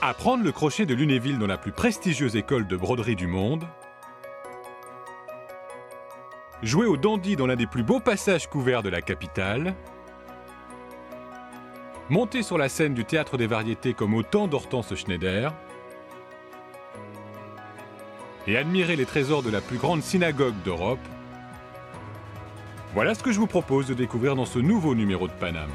Apprendre le crochet de Lunéville dans la plus prestigieuse école de broderie du monde. Jouer au dandy dans l'un des plus beaux passages couverts de la capitale. Monter sur la scène du Théâtre des Variétés comme au temps d'Hortense Schneider. Et admirer les trésors de la plus grande synagogue d'Europe. Voilà ce que je vous propose de découvrir dans ce nouveau numéro de Paname.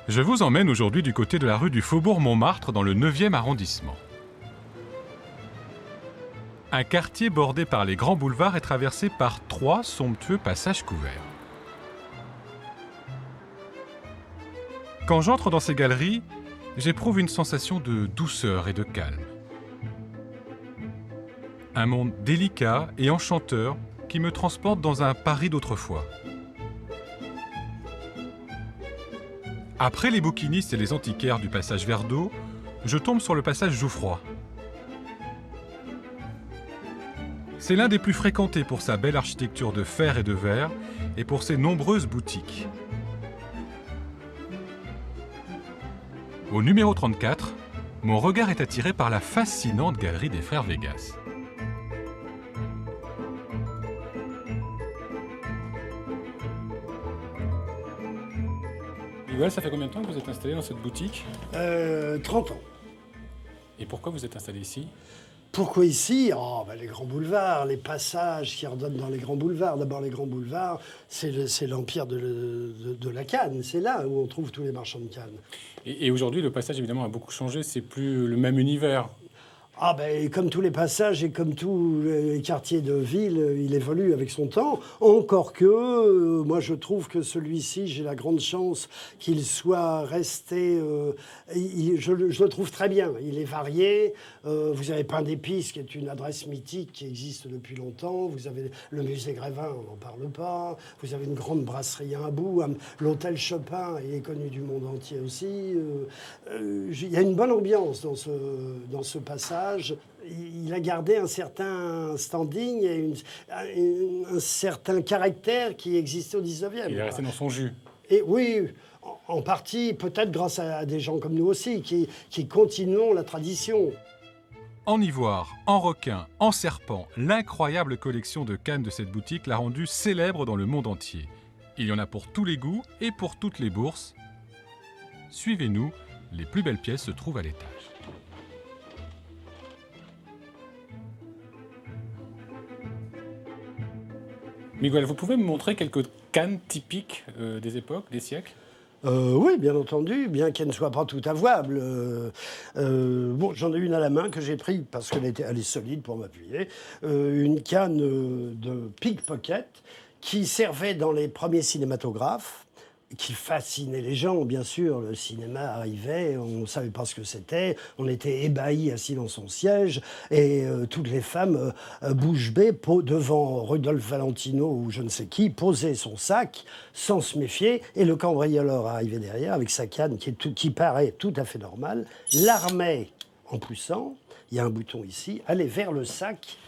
Je vous emmène aujourd'hui du côté de la rue du Faubourg Montmartre dans le 9e arrondissement. Un quartier bordé par les grands boulevards est traversé par 3 somptueux passages couverts. Quand j'entre dans ces galeries, j'éprouve une sensation de douceur et de calme. Un monde délicat et enchanteur qui me transporte dans un Paris d'autrefois. Après les bouquinistes et les antiquaires du passage Verdot, je tombe sur le passage Jouffroy. C'est l'un des plus fréquentés pour sa belle architecture de fer et de verre et pour ses nombreuses boutiques. Au numéro 34, mon regard est attiré par la fascinante galerie des frères Végas. Miguel, ça fait combien de temps que vous êtes installé dans cette boutique ? 30 ans. Et pourquoi vous êtes installé ici ? Pourquoi ici ? Les grands boulevards, les passages qui redonnent dans les grands boulevards. D'abord, les grands boulevards, c'est l'empire de la canne. C'est là où on trouve tous les marchands de canne. Et aujourd'hui, le passage, évidemment, a beaucoup changé. C'est plus le même univers. Comme tous les passages et comme tous les quartiers de ville, il évolue avec son temps. Encore que, moi je trouve que celui-ci, j'ai la grande chance qu'il soit resté... je le trouve très bien. Il est varié. Vous avez Pain d'Épices, qui est une adresse mythique qui existe depuis longtemps. Vous avez le musée Grévin, on n'en parle pas. Vous avez une grande brasserie à un bout. L'hôtel Chopin, il est connu du monde entier aussi. Il y a une bonne ambiance dans ce passage. Il a gardé un certain standing et un certain caractère qui existait au 19e. Il est resté dans son jus. Et oui, en partie, peut-être grâce à des gens comme nous aussi, qui continuons la tradition. En ivoire, en requin, en serpent, l'incroyable collection de cannes de cette boutique l'a rendue célèbre dans le monde entier. Il y en a pour tous les goûts et pour toutes les bourses. Suivez-nous, les plus belles pièces se trouvent à l'étage. Miguel, vous pouvez me montrer quelques cannes typiques des époques, des siècles ? Oui, bien entendu, bien qu'elle ne soit pas tout avouable. J'en ai une à la main que j'ai prise parce qu'elle est solide pour m'appuyer. Une canne de pickpocket qui servait dans les premiers cinématographes, qui fascinait les gens, bien sûr. Le cinéma arrivait, on ne savait pas ce que c'était, on était ébahis assis dans son siège, et toutes les femmes, bouche bée, devant Rudolph Valentino ou je ne sais qui, posaient son sac sans se méfier, et le cambrioleur arrivait derrière avec sa canne qui paraît tout à fait normale, l'armait en poussant, il y a un bouton ici, allait vers le sac,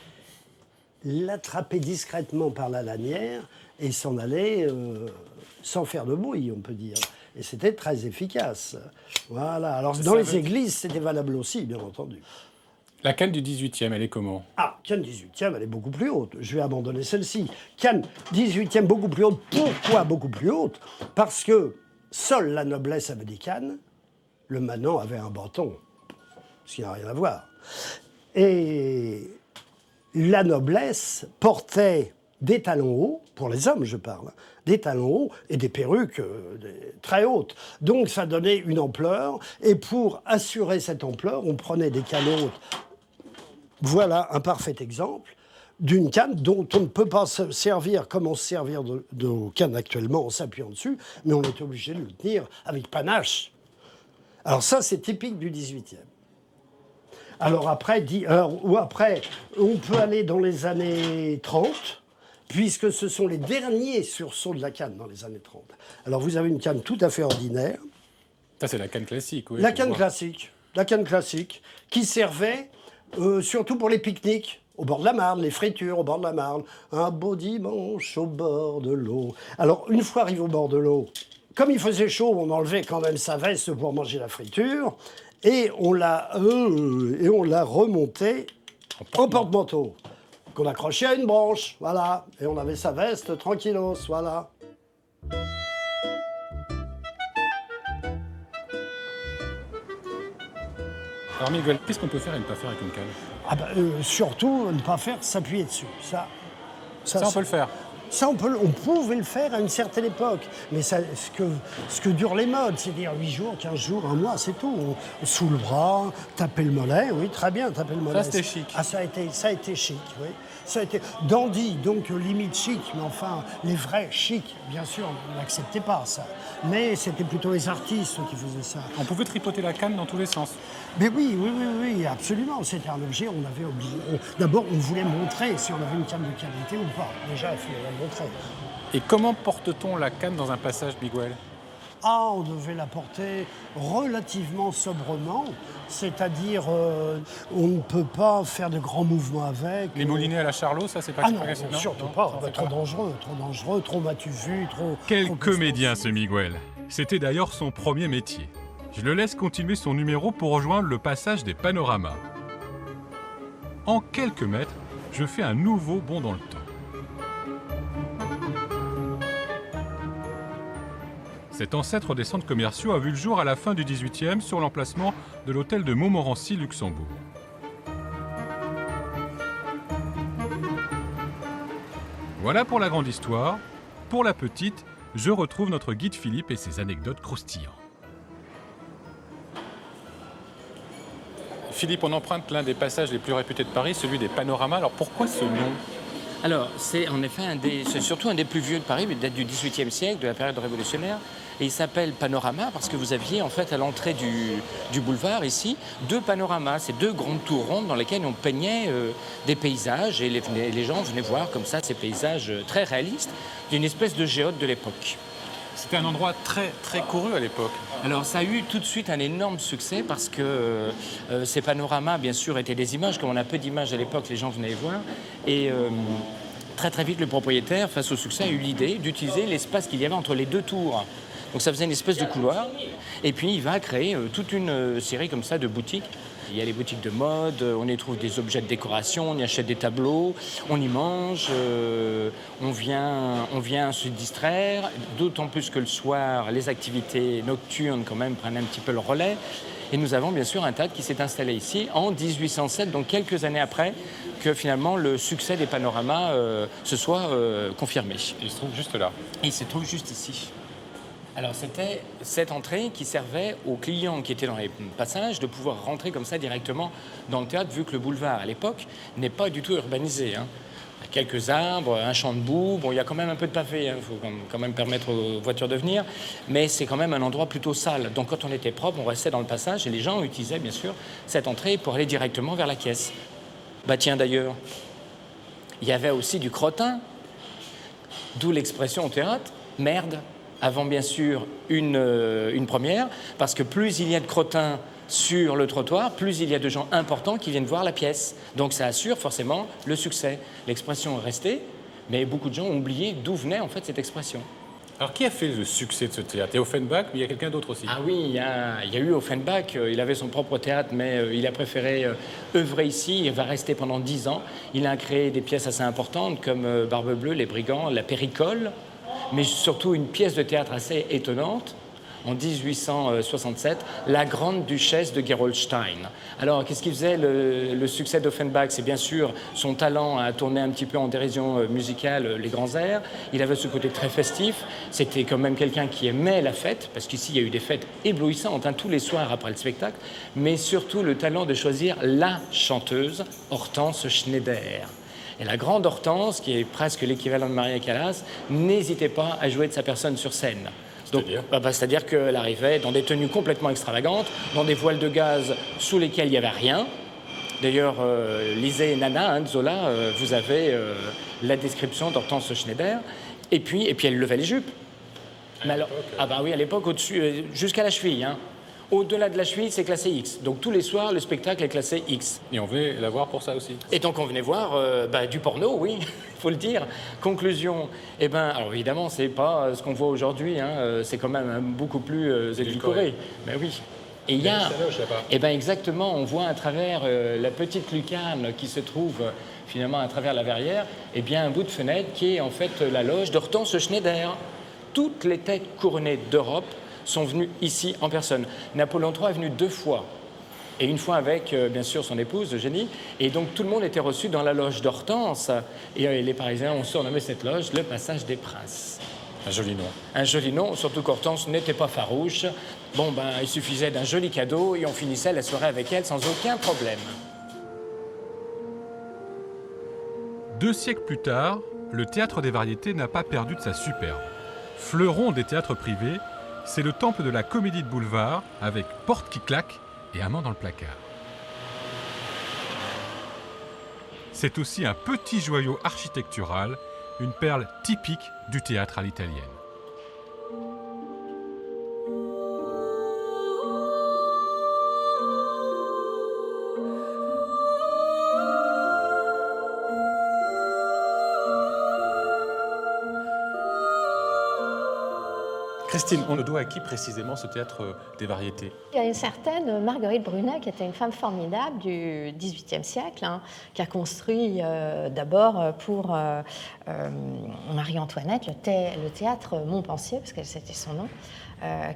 l'attraper discrètement par la lanière et s'en aller sans faire de bruit, on peut dire. Et c'était très efficace. Voilà. Alors, dans les églises, c'était valable aussi, bien entendu. La canne du 18e, elle est comment ? Canne 18e, elle est beaucoup plus haute. Je vais abandonner celle-ci. Canne 18e, beaucoup plus haute. Pourquoi beaucoup plus haute ? Parce que seule la noblesse avait des cannes, le manant avait un bâton, ce qui n'a rien à voir. Et la noblesse portait des talons hauts, pour les hommes je parle, des talons hauts et des perruques très hautes. Donc ça donnait une ampleur, et pour assurer cette ampleur, on prenait des cannes hautes. Voilà un parfait exemple d'une canne dont on ne peut pas se servir comme on se servir de nos cannes actuellement en s'appuyant dessus, mais on est obligé de le tenir avec panache. Alors ça, c'est typique du 18e. Alors après, ou après, on peut aller dans les années 30, puisque ce sont les derniers sursauts de la canne dans les années 30. Alors vous avez une canne tout à fait ordinaire. Ça, c'est la canne classique, oui. La canne classique, qui servait surtout pour les pique-niques. Au bord de la Marne, les fritures au bord de la Marne. Un beau dimanche au bord de l'eau. Alors, une fois arrivé au bord de l'eau, comme il faisait chaud, on enlevait quand même sa veste pour manger la friture. Et on l'a remonté en porte-manteau. Qu'on accrochait à une branche, voilà. Et on avait sa veste tranquillos, voilà. Alors Miguel, qu'est-ce qu'on peut faire et ne pas faire avec une canne? Ah ben, surtout, ne pas faire s'appuyer dessus. Ça, on peut le faire. Ça, on pouvait le faire à une certaine époque. Mais ça, ce que durent les modes, c'est-à-dire 8 jours, 15 jours, 1 mois, c'est tout. Sous le bras, taper le mollet, oui, très bien, taper le mollet. Ça, c'était chic. Ah, ça a été chic, oui. Ça a été dandy, donc limite chic, mais enfin, les vrais chics, bien sûr, n'acceptaient pas ça. Mais c'était plutôt les artistes qui faisaient ça. On pouvait tripoter la canne dans tous les sens. Mais oui, absolument. C'était un objet, on avait obligé. D'abord, on voulait montrer si on avait une canne de qualité ou pas. Déjà, il fallait la montrer. Et comment porte-t-on la canne dans un passage, Miguel? Ah, on devait la porter relativement sobrement, c'est-à-dire on ne peut pas faire de grands mouvements avec. Les moulinets à la Charlot, ça c'est pas... Ah non, surtout pas. Trop dangereux, trop m'as-tu vu, trop... Quel trop comédien ce Miguel. C'était d'ailleurs son premier métier. Je le laisse continuer son numéro pour rejoindre le passage des panoramas. En quelques mètres, je fais un nouveau bond dans le temps. Cet ancêtre des centres commerciaux a vu le jour à la fin du XVIIIe sur l'emplacement de l'hôtel de Montmorency, Luxembourg. Voilà pour la grande histoire. Pour la petite, je retrouve notre guide Philippe et ses anecdotes croustillantes. Philippe, on emprunte l'un des passages les plus réputés de Paris, celui des panoramas. Alors pourquoi ce nom ? Alors, c'est en effet c'est surtout un des plus vieux de Paris, mais date du XVIIIe siècle, de la période révolutionnaire. Et il s'appelle Panorama parce que vous aviez en fait à l'entrée du boulevard ici 2 panoramas, ces 2 grandes tours rondes dans lesquelles on peignait des paysages et les gens venaient voir comme ça ces paysages très réalistes d'une espèce de géode de l'époque. C'était un endroit très, très couru à l'époque. Alors ça a eu tout de suite un énorme succès parce que ces panoramas, bien sûr, étaient des images. Comme on a peu d'images à l'époque, les gens venaient les voir. Et très très vite, le propriétaire, face au succès, a eu l'idée d'utiliser l'espace qu'il y avait entre les 2 tours. Donc ça faisait une espèce de couloir. Et puis il va créer toute une série comme ça de boutiques. Il y a les boutiques de mode, on y trouve des objets de décoration, on y achète des tableaux, on y mange, on vient se distraire, d'autant plus que le soir, les activités nocturnes quand même prennent un petit peu le relais. Et nous avons bien sûr un théâtre qui s'est installé ici en 1807, donc quelques années après que finalement le succès des panoramas se soit confirmé. Il se trouve juste là. Et il se trouve juste ici. Alors c'était cette entrée qui servait aux clients qui étaient dans les passages de pouvoir rentrer comme ça directement dans le théâtre, vu que le boulevard à l'époque n'est pas du tout urbanisé. Hein. Il y a quelques arbres, un champ de boue, bon il y a quand même un peu de pavé, il faut quand même permettre aux voitures de venir, mais c'est quand même un endroit plutôt sale. Donc quand on était propre, on restait dans le passage et les gens utilisaient bien sûr cette entrée pour aller directement vers la caisse. Bah tiens d'ailleurs, il y avait aussi du crottin, d'où l'expression au théâtre, merde. Avant bien sûr une première, parce que plus il y a de crottins sur le trottoir, plus il y a de gens importants qui viennent voir la pièce. Donc ça assure forcément le succès. L'expression est restée, mais beaucoup de gens ont oublié d'où venait en fait cette expression. Alors qui a fait le succès de ce théâtre? Il y a Offenbach, mais il y a quelqu'un d'autre aussi. Ah oui, il y a eu Offenbach, il avait son propre théâtre, mais il a préféré œuvrer ici, il va rester pendant 10 ans. Il a créé des pièces assez importantes comme Barbe Bleue, Les Brigands, La Péricole, mais surtout une pièce de théâtre assez étonnante, en 1867, La Grande Duchesse de Gerolstein. Alors, qu'est-ce qui faisait le succès d'Offenbach? C'est bien sûr son talent à tourner un petit peu en dérision musicale les grands airs. Il avait ce côté très festif. C'était quand même quelqu'un qui aimait la fête, parce qu'ici, il y a eu des fêtes éblouissantes, tous les soirs après le spectacle, mais surtout le talent de choisir la chanteuse, Hortense Schneider. Et la grande Hortense, qui est presque l'équivalent de Maria Callas, n'hésitait pas à jouer de sa personne sur scène. C'est-à-dire qu'elle arrivait dans des tenues complètement extravagantes, dans des voiles de gaz sous lesquels il n'y avait rien, D'ailleurs, lisez Nana de Zola, vous avez la description d'Hortense Schneider, et puis elle levait les jupes. Mais alors, ah bah oui, à l'époque, au-dessus, jusqu'à la cheville. Hein. Au-delà de la cheville, c'est classé X. Donc tous les soirs, le spectacle est classé X. Et on venait la voir pour ça aussi. Et donc on venait voir du porno, oui, il faut le dire. Conclusion, alors évidemment, c'est pas ce qu'on voit aujourd'hui, hein, c'est quand même beaucoup plus édulcoré. Ben oui. Et il y a, exactement, on voit à travers la petite lucarne qui se trouve finalement à travers la verrière, un bout de fenêtre qui est en fait la loge d'Hortense Schneider. Toutes les têtes couronnées d'Europe sont venues ici en personne. Napoléon III est venu 2 fois. Et une fois avec, bien sûr, son épouse, Eugénie. Et donc, tout le monde était reçu dans la loge d'Hortense. Et les Parisiens ont surnommé cette loge le Passage des Princes. Un joli nom. Un joli nom, surtout qu'Hortense n'était pas farouche. Il suffisait d'un joli cadeau et on finissait la soirée avec elle sans aucun problème. 2 siècles plus tard, le Théâtre des Variétés n'a pas perdu de sa superbe. Fleuron des théâtres privés, c'est le temple de la comédie de boulevard avec porte qui claque et amant dans le placard. C'est aussi un petit joyau architectural, une perle typique du théâtre à l'italienne. Christine, on le doit à qui précisément ce théâtre des variétés? Il y a une certaine Marguerite Brunet qui était une femme formidable du XVIIIe siècle, qui a construit d'abord pour Marie-Antoinette le théâtre Montpensier, parce que c'était son nom,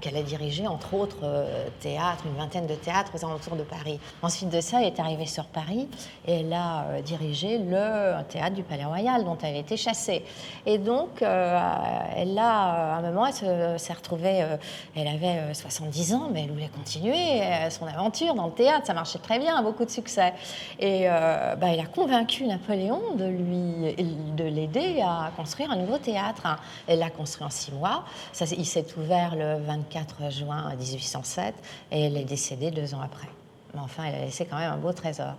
qu'elle a dirigé entre autres théâtres, une vingtaine de théâtres aux alentours de Paris. Ensuite de ça, elle est arrivée sur Paris et elle a dirigé le théâtre du Palais Royal dont elle a été chassée. Et donc, elle a, à un moment, elle s'est retrouvée, elle avait 70 ans, mais elle voulait continuer son aventure dans le théâtre, ça marchait très bien, beaucoup de succès. Et elle a convaincu Napoléon de l'aider à construire un nouveau théâtre. Elle l'a construit en 6 mois, il s'est ouvert le 24 juin 1807 et elle est décédée 2 ans après. Mais enfin, elle a laissé quand même un beau trésor.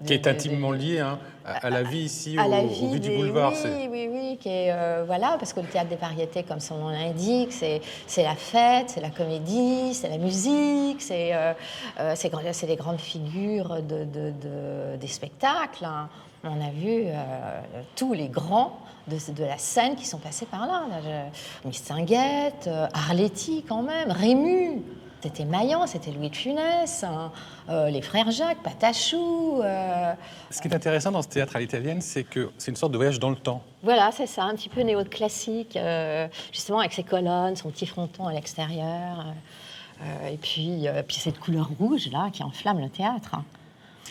Qui est intimement lié à la vie ici, au rue du boulevard. Oui, qui est, parce que le théâtre des variétés, comme son nom l'indique, c'est la fête, c'est la comédie, c'est la musique, c'est les grandes figures des spectacles. On a vu tous les grands de la scène qui sont passés par là. Mistinguett, Arletty quand même, Rému. C'était Maillan, c'était Louis de Funès, les frères Jacques, Patachou. Ce qui est intéressant dans ce théâtre à l'italienne, c'est que c'est une sorte de voyage dans le temps. Voilà, c'est ça, un petit peu néo-classique, justement avec ses colonnes, son petit fronton à l'extérieur, et puis cette couleur rouge là qui enflamme le théâtre.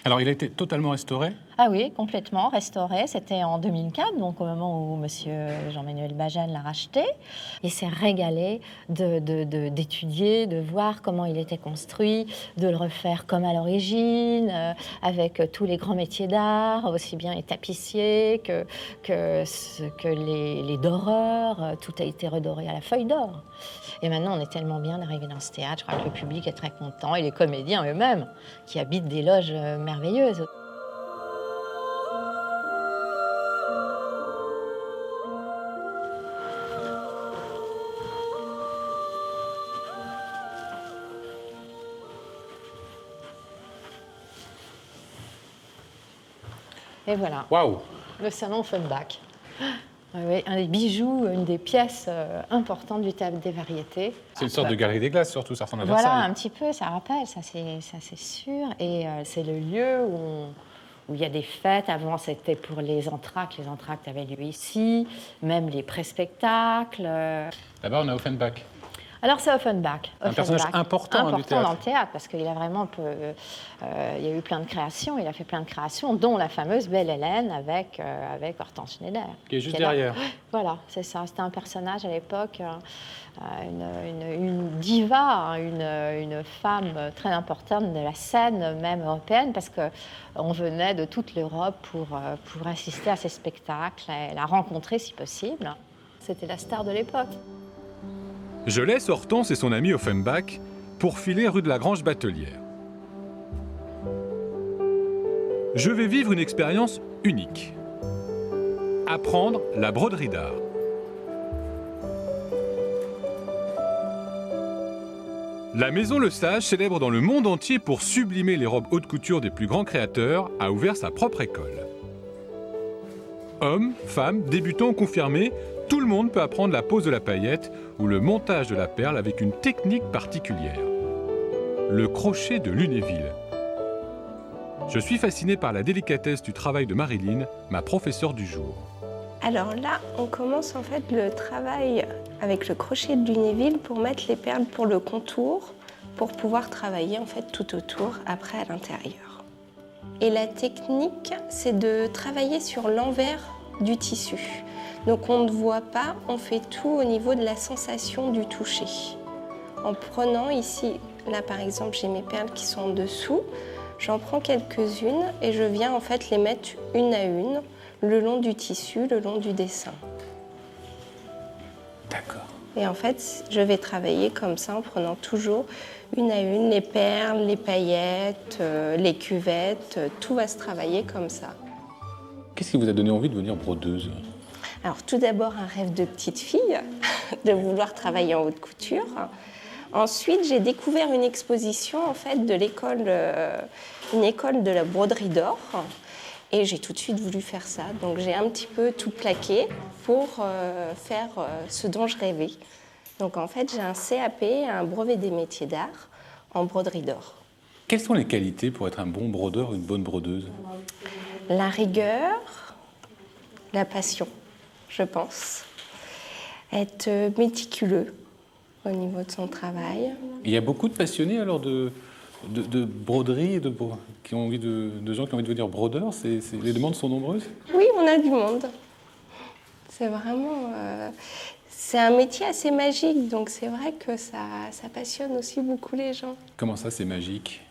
Alors, il a été totalement restauré? Ah oui, complètement restauré. C'était en 2004, donc au moment où monsieur Jean-Manuel Bagène l'a racheté. Il s'est régalé d'étudier, de voir comment il était construit, de le refaire comme à l'origine, avec tous les grands métiers d'art, aussi bien les tapissiers que les doreurs. Tout a été redoré à la feuille d'or. Et maintenant, on est tellement bien d'arriver dans ce théâtre. Je crois que le public est très content, et les comédiens eux-mêmes, qui habitent des loges merveilleuses. Et voilà, Waouh! le salon Offenbach. Oui, un des bijoux, une des pièces importantes du théâtre des variétés. C'est une sorte de galerie des glaces, surtout, ça ressemble à Versailles. Voilà, un petit peu, ça rappelle, ça c'est sûr. Et c'est le lieu où il y a des fêtes. Avant, c'était pour les entr'actes. Les entr'actes avaient lieu ici, même les pré-spectacles. Là-bas, on a Offenbach. Alors, c'est Offenbach. Un personnage important du théâtre. Dans le théâtre, parce qu'il a vraiment il y a eu plein de créations. Il a fait plein de créations, dont la fameuse Belle Hélène avec Hortense Schneider. Qui est juste derrière. Voilà, c'est ça. C'était un personnage à l'époque, une diva, une femme très importante de la scène, même européenne, parce qu'on venait de toute l'Europe pour assister à ces spectacles et la rencontrer si possible. C'était la star de l'époque. Je laisse Hortense et son ami Offenbach pour filer rue de la Grange Batelière. Je vais vivre une expérience unique. Apprendre la broderie d'art. La Maison Le Sage, célèbre dans le monde entier pour sublimer les robes haute couture des plus grands créateurs, a ouvert sa propre école. Hommes, femmes, débutants ou confirmés, tout le monde peut apprendre la pose de la paillette ou le montage de la perle avec une technique particulière. Le crochet de Lunéville. Je suis fasciné par la délicatesse du travail de Marilyn, ma professeure du jour. Alors là, on commence en fait le travail avec le crochet de Lunéville pour mettre les perles pour le contour, pour pouvoir travailler en fait tout autour, après à l'intérieur. Et la technique, c'est de travailler sur l'envers du tissu. Donc on ne voit pas, on fait tout au niveau de la sensation du toucher. En prenant ici, là par exemple, j'ai mes perles qui sont en dessous, j'en prends quelques-unes et je viens en fait les mettre une à une, le long du tissu, le long du dessin. D'accord. Et en fait, je vais travailler comme ça en prenant toujours une à une les perles, les paillettes, les cuvettes, tout va se travailler comme ça. Qu'est-ce qui vous a donné envie de devenir brodeuse? Alors tout d'abord un rêve de petite fille, de vouloir travailler en haute couture. Ensuite, j'ai découvert une exposition en fait de l'école, une école de la broderie d'or. Et j'ai tout de suite voulu faire ça. Donc j'ai un petit peu tout plaqué pour faire ce dont je rêvais. Donc en fait, j'ai un CAP, un brevet des métiers d'art en broderie d'or. Quelles sont les qualités pour être un bon brodeur ou une bonne brodeuse? La rigueur, la passion, je pense. Être méticuleux au niveau de son travail. Il y a beaucoup de passionnés alors de broderie et de gens qui ont envie de devenir brodeurs. Les demandes sont nombreuses? Oui, on a du monde. C'est vraiment... c'est un métier assez magique, donc c'est vrai que ça passionne aussi beaucoup les gens. Comment ça, c'est magique?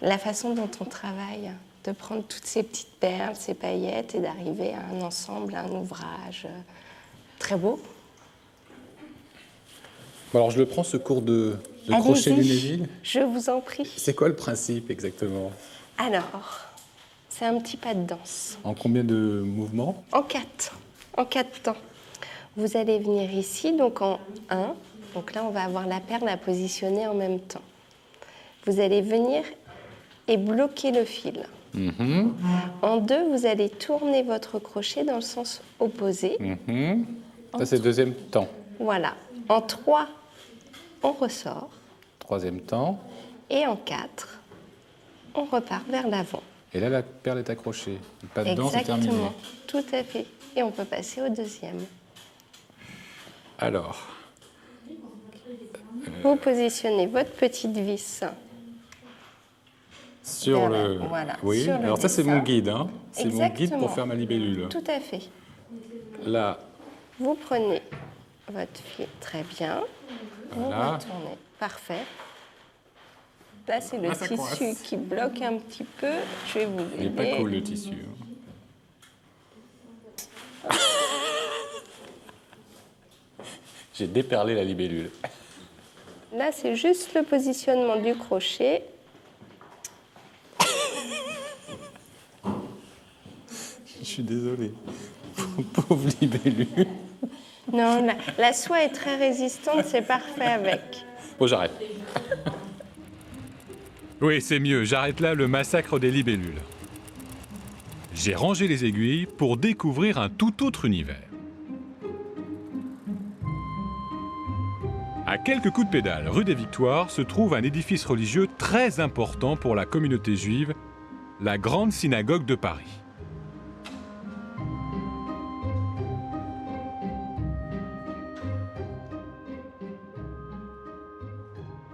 La façon dont on travaille, de prendre toutes ces petites perles, ces paillettes et d'arriver à un ensemble, à un ouvrage très beau. Bon, alors je le prends, ce cours de crochet Lunéville. Je vous en prie. C'est quoi le principe exactement? Alors, c'est un petit pas de danse. En combien de mouvements? En 4. En 4 temps. Vous allez venir ici, donc en 1. Donc là, on va avoir la perle à positionner en même temps. Vous allez venir et bloquer le fil. En 2, vous allez tourner votre crochet dans le sens opposé. Ça, c'est le deuxième temps. Voilà. En 3, on ressort. Troisième temps. Et en 4, on repart vers l'avant. Et là, la perle est accrochée. Le pas de danse est terminé. Exactement. Tout à fait. Et on peut passer au deuxième. Alors, Vous positionnez votre petite vis. sur le... Voilà, Oui, sur le alors ça, c'est dessin. mon guide. Hein. C'est mon guide Exactement. pour faire ma libellule. Tout à fait. Là, Vous prenez votre fil, très bien. Vous Voilà. retournez. Parfait. Là, c'est le Ah, ça tissu coince. qui bloque un petit peu. Je vais vous aider. il n'est pas cool, le tissu. J'ai déperlé la libellule. Là, c'est juste le positionnement du crochet. Je suis désolé. Pauvre libellule. Non, la soie est très résistante, c'est parfait avec. Bon, j'arrête. Oui, c'est mieux, j'arrête là le massacre des libellules. J'ai rangé les aiguilles pour découvrir un tout autre univers. À quelques coups de pédale, rue des Victoires, se trouve un édifice religieux très important pour la communauté juive, la Grande Synagogue de Paris.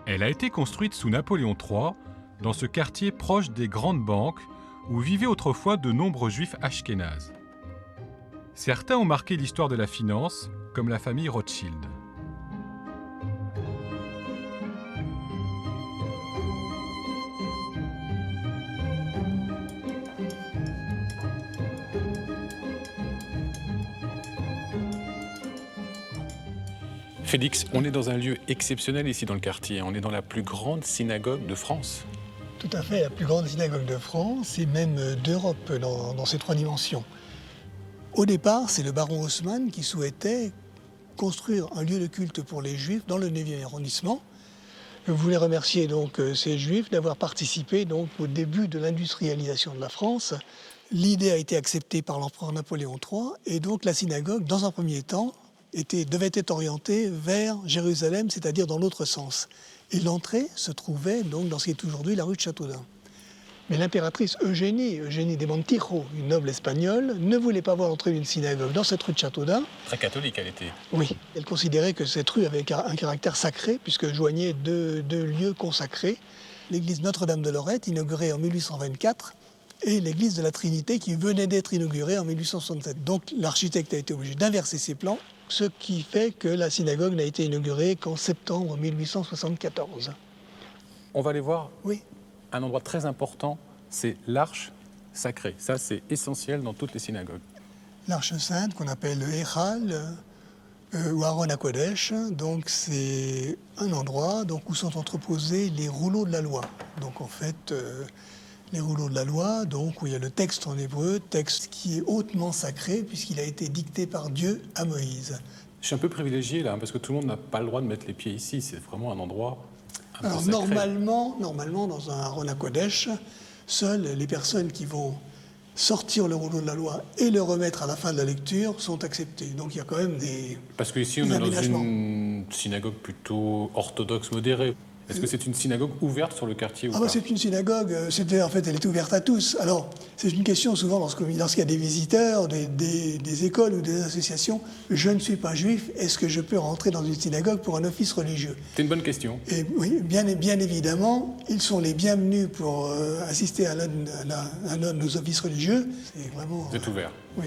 Elle a été construite sous Napoléon III, dans ce quartier proche des grandes banques, où vivaient autrefois de nombreux juifs ashkénazes. Certains ont marqué l'histoire de la finance, comme la famille Rothschild. Félix, on est dans un lieu exceptionnel ici dans le quartier. On est dans la plus grande synagogue de France. Tout à fait, la plus grande synagogue de France et même d'Europe dans ces 3 dimensions. Au départ, c'est le baron Haussmann qui souhaitait construire un lieu de culte pour les Juifs dans le 9e arrondissement. Je voulais remercier donc ces Juifs d'avoir participé donc au début de l'industrialisation de la France. L'idée a été acceptée par l'empereur Napoléon III et donc la synagogue, dans un premier temps, devait être orientée vers Jérusalem, c'est-à-dire dans l'autre sens. Et l'entrée se trouvait donc dans ce qui est aujourd'hui la rue de Châteaudun. Mais l'impératrice Eugénie de Montijo, une noble espagnole, ne voulait pas voir l'entrée d'une synagogue dans cette rue de Châteaudun. Très catholique, elle était. Oui, elle considérait que cette rue avait un caractère sacré, puisque joignait deux lieux consacrés. L'église Notre-Dame de Lorette, inaugurée en 1824, et l'église de la Trinité, qui venait d'être inaugurée en 1867. Donc l'architecte a été obligé d'inverser ses plans, ce qui fait que la synagogue n'a été inaugurée qu'en septembre 1874. On va aller voir Oui. un endroit très important, c'est l'arche sacrée. Ça, c'est essentiel dans toutes les synagogues. L'Arche sainte, qu'on appelle le Echal ou Aron HaKodesh, donc c'est un endroit donc, où sont entreposés les rouleaux de la loi. Donc en fait, les rouleaux de la loi, donc où il y a le texte en hébreu, texte qui est hautement sacré puisqu'il a été dicté par Dieu à Moïse. Je suis un peu privilégié là, parce que tout le monde n'a pas le droit de mettre les pieds ici. C'est vraiment un endroit un Alors peu sacré. normalement, dans un Aron HaKodesh, seules les personnes qui vont sortir le rouleau de la loi et le remettre à la fin de la lecture sont acceptées. Donc il y a quand même des Parce qu'ici, on est dans une synagogue plutôt orthodoxe modérée. Est-ce que c'est une synagogue ouverte sur le quartier ou pas? C'est une synagogue, elle est ouverte à tous. Alors, c'est une question souvent lorsqu'il y a des visiteurs, des écoles ou des associations. Je ne suis pas juif, est-ce que je peux rentrer dans une synagogue pour un office religieux? C'est une bonne question. Et oui, bien évidemment, ils sont les bienvenus pour assister à l'un de nos offices religieux. C'est vraiment... Vous êtes ouvert. Oui.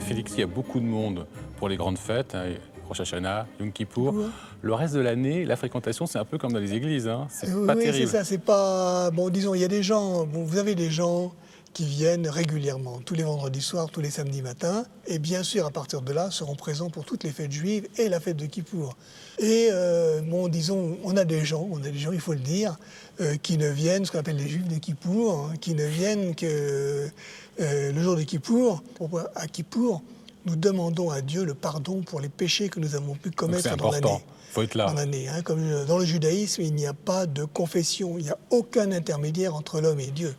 Félix, il y a beaucoup de monde pour les grandes fêtes, Rosh Hashanah, Yom Kippour. Ouais. Le reste de l'année, la fréquentation, c'est un peu comme dans les églises. C'est pas Oui, terrible. c'est ça, c'est pas... Bon, disons, il y a des gens... Bon, vous avez des gens qui viennent régulièrement, tous les vendredis soirs, tous les samedis matins, et bien sûr, à partir de là, seront présents pour toutes les fêtes juives et la fête de Kippour. Et, disons, on a des gens, il faut le dire, qui ne viennent, ce qu'on appelle les juifs de Kippour, qui ne viennent que le jour de Kippour. À Kippour, nous demandons à Dieu le pardon pour les péchés que nous avons pu commettre dans l'année. C'est important, il faut être là. Comme dans le judaïsme, il n'y a pas de confession, il n'y a aucun intermédiaire entre l'homme et Dieu.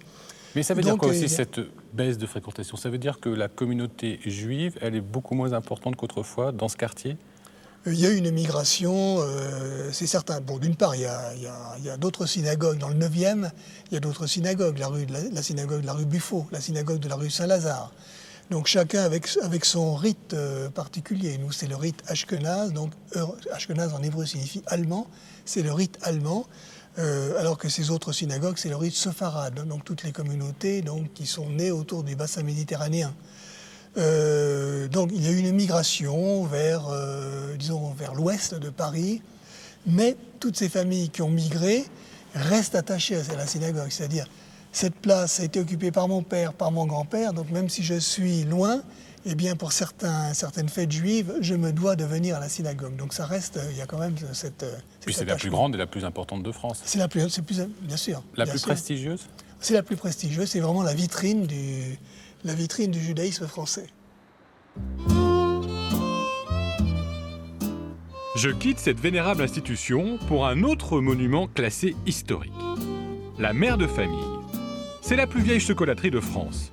Mais ça veut dire quoi aussi, cette baisse de fréquentation? Ça veut dire que la communauté juive, elle est beaucoup moins importante qu'autrefois dans ce quartier? Il y a eu une migration, c'est certain. Bon, d'une part, il y a d'autres synagogues. Dans le 9e, il y a d'autres synagogues. La synagogue de la rue Buffo, la synagogue de la rue Saint-Lazare. Donc chacun avec son rite particulier. Nous, c'est le rite Ashkenaz. Donc Ashkenaz en hébreu signifie allemand. C'est le rite allemand. Alors que ces autres synagogues, c'est le rite séfarade. Donc toutes les communautés qui sont nées autour du bassin méditerranéen. Donc il y a eu une migration vers l'ouest de Paris, mais toutes ces familles qui ont migré restent attachées à la synagogue. C'est-à-dire, cette place a été occupée par mon père, par mon grand-père, donc même si je suis loin, eh bien pour certaines fêtes juives, je me dois de venir à la synagogue. Donc ça reste, il y a quand même cette Puis c'est la plus grande et la plus importante de France. Bien sûr. La plus prestigieuse? C'est la plus prestigieuse, c'est vraiment la vitrine du judaïsme français. Je quitte cette vénérable institution pour un autre monument classé historique. La mère de famille. C'est la plus vieille chocolaterie de France.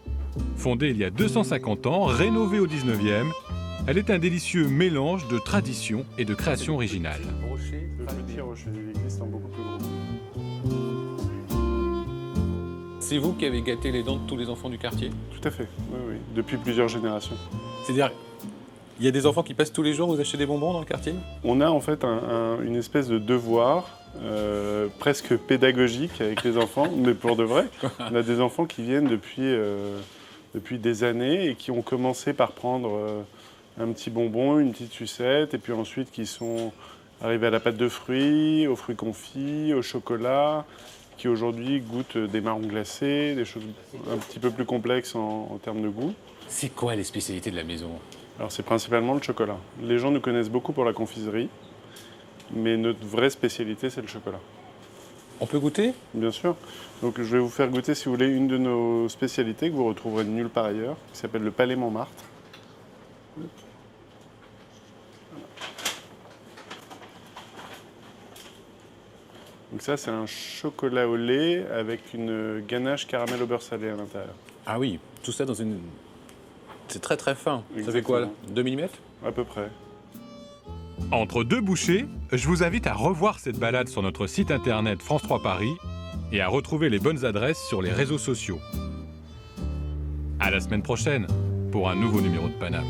Fondée il y a 250 ans, rénovée au 19e, elle est un délicieux mélange de tradition et de création originale. Le petit rocher de l'église sont beaucoup plus gros. C'est vous qui avez gâté les dents de tous les enfants du quartier? Tout à fait, oui, depuis plusieurs générations. C'est-à-dire, il y a des enfants qui passent tous les jours, vous achetez des bonbons dans le quartier? On a en fait une espèce de devoir presque pédagogique avec les enfants, mais pour de vrai. On a des enfants qui viennent depuis des années et qui ont commencé par prendre un petit bonbon, une petite sucette, et puis ensuite qui sont arrivés à la pâte de fruits, aux fruits confits, au chocolat, qui aujourd'hui goûtent des marrons glacés, des choses un petit peu plus complexes en termes de goût. C'est quoi les spécialités de la maison? Alors c'est principalement le chocolat. Les gens nous connaissent beaucoup pour la confiserie, mais notre vraie spécialité, c'est le chocolat. On peut goûter? Bien sûr. Donc je vais vous faire goûter, si vous voulez, une de nos spécialités que vous retrouverez nulle part ailleurs, qui s'appelle le Palais Montmartre. Donc ça, c'est un chocolat au lait avec une ganache caramel au beurre salé à l'intérieur. Ah oui, tout ça dans une... C'est très très fin. Ça fait Exactement. quoi là? 2 mm? À peu près. Entre deux bouchées, je vous invite à revoir cette balade sur notre site internet France 3 Paris et à retrouver les bonnes adresses sur les réseaux sociaux. À la semaine prochaine pour un nouveau numéro de Paname.